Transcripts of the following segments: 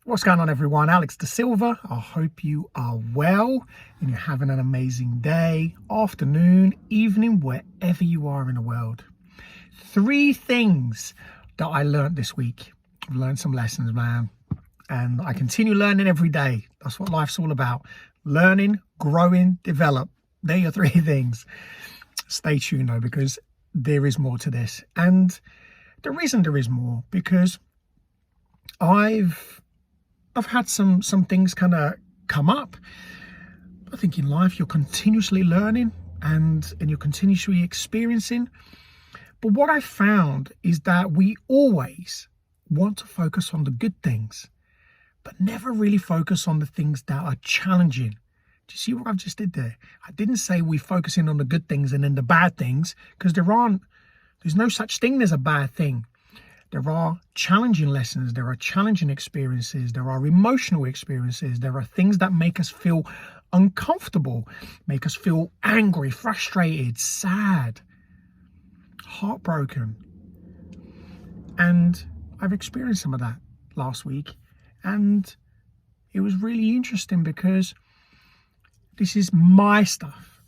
What's going on, everyone? Alex Da Silva. I hope you are well and you're having an amazing day, afternoon, evening, wherever you are in the world. 3 things that I learned this week. I've learned some lessons, man, and I continue learning every day. That's what life's all about. Learning, growing, develop. They're your 3 things. Stay tuned though, because there is more to this. And the reason there is more, because I've had some things kind of come up. I think in life you're continuously learning and you're continuously experiencing. But what I found is that we always want to focus on the good things, but never really focus on the things that are challenging. Do you see what I've just did there? I didn't say we focusing on the good things and then the bad things, because there's no such thing as a bad thing. There are challenging lessons, there are challenging experiences, there are emotional experiences, there are things that make us feel uncomfortable, make us feel angry, frustrated, sad, heartbroken. And I've experienced some of that last week, and it was really interesting because this is my stuff.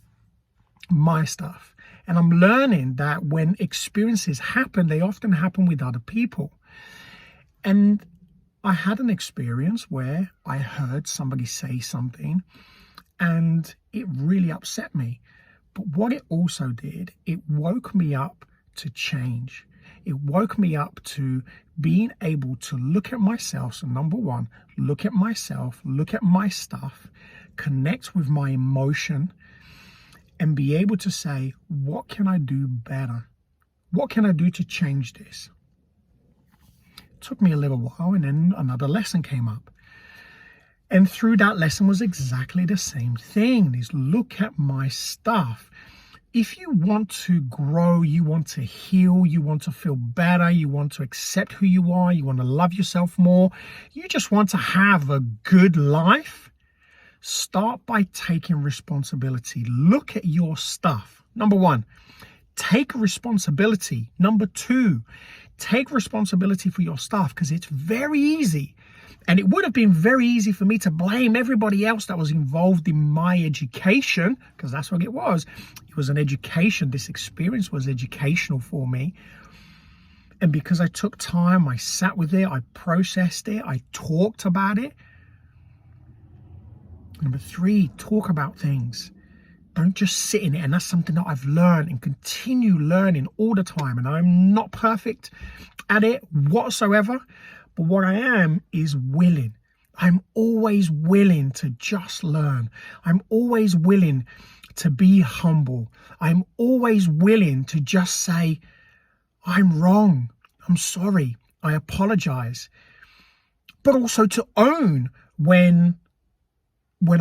And I'm learning that when experiences happen, they often happen with other people. And I had an experience where I heard somebody say something and it really upset me. But what it also did, it woke me up to change. It woke me up to being able to look at myself. So number one, look at myself, look at my stuff, connect with my emotion, and be able to say, what can I do better? What can I do to change this? It took me a little while, and then another lesson came up. And through that lesson was exactly the same thing, is look at my stuff. If you want to grow, you want to heal, you want to feel better, you want to accept who you are, you want to love yourself more, you just want to have a good life, start by taking responsibility. Look at your stuff. Number one, take responsibility. Number two, take responsibility for your stuff, because it's very easy. And it would have been very easy for me to blame everybody else that was involved in my education, because that's what it was. It was an education. This experience was educational for me. And because I took time, I sat with it, I processed it, I talked about it. Number 3, talk about things. Don't just sit in it. And that's something that I've learned and continue learning all the time. And I'm not perfect at it whatsoever. But what I am is willing. I'm always willing to just learn. I'm always willing to be humble. I'm always willing to just say, I'm wrong. I'm sorry. I apologize. But also to own when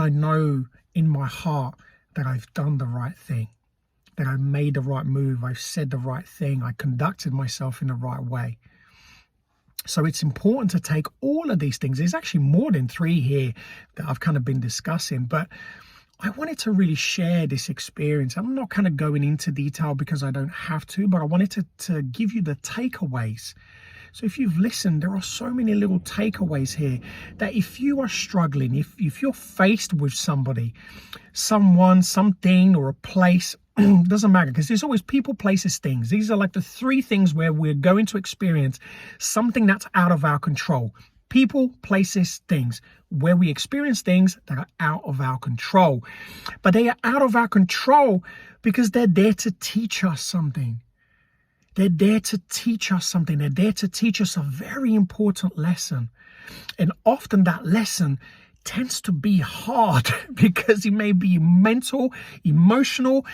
I know in my heart that I've done the right thing, that I've made the right move, I've said the right thing, I conducted myself in the right way. So it's important to take all of these things. There's actually more than 3 here that I've kind of been discussing, but I wanted to really share this experience. I'm not kind of going into detail because I don't have to, but I wanted to give you the takeaways. So if you've listened, there are so many little takeaways here that if you are struggling, if you're faced with somebody, someone, something, or a place, doesn't matter, because there's always people, places, things. These are like the 3 things where we're going to experience something that's out of our control. People, places, things, where we experience things that are out of our control. But they are out of our control because they're there to teach us something. They're there to teach us something. They're there to teach us a very important lesson. And often that lesson tends to be hard because it may be mental, emotional,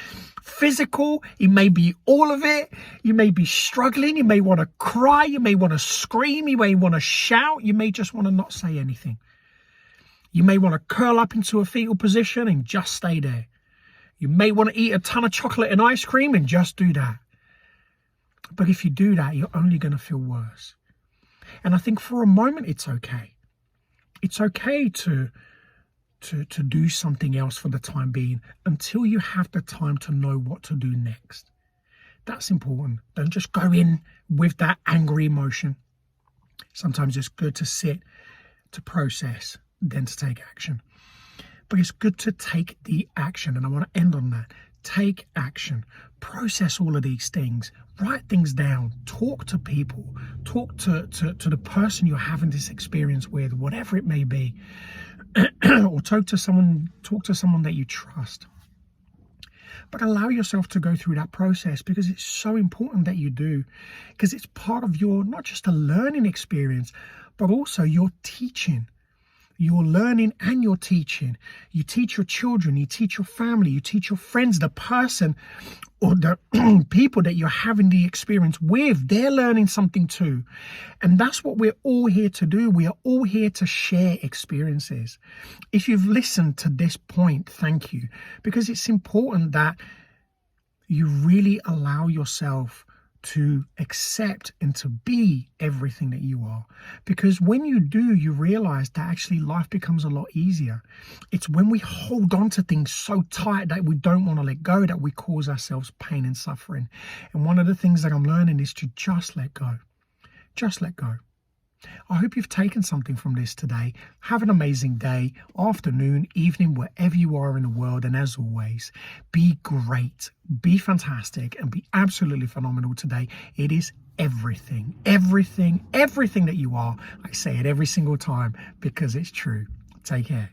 physical. It may be all of it. You may be struggling. You may want to cry. You may want to scream. You may want to shout. You may just want to not say anything. You may want to curl up into a fetal position and just stay there. You may want to eat a ton of chocolate and ice cream and just do that. But if you do that, you're only going to feel worse. And I think for a moment, it's okay. It's okay to do something else for the time being until you have the time to know what to do next. That's important. Don't just go in with that angry emotion. Sometimes it's good to sit, to process than to take action. But it's good to take the action, and I want to end on that. Take action. Process all of these things. Write things down. Talk to people. Talk to the person you're having this experience with, whatever it may be. Or talk to someone that you trust. But allow yourself to go through that process, because it's so important that you do, because it's part of your, not just a learning experience, but also your teaching. You're learning and you're teaching. You teach your children, you teach your family, you teach your friends, the person or the people that you're having the experience with. They're learning something too. And that's what we're all here to do. We are all here to share experiences. If you've listened to this point, thank you. Because it's important that you really allow yourself to accept and to be everything that you are. Because when you do, you realize that actually life becomes a lot easier. It's when we hold on to things so tight that we don't want to let go that we cause ourselves pain and suffering. And one of the things that I'm learning is to just let go. Just let go. I hope you've taken something from this today. Have an amazing day, afternoon, evening, wherever you are in the world. And as always, be great, be fantastic, and be absolutely phenomenal today. It is everything that you are. I say it every single time because it's true. Take care.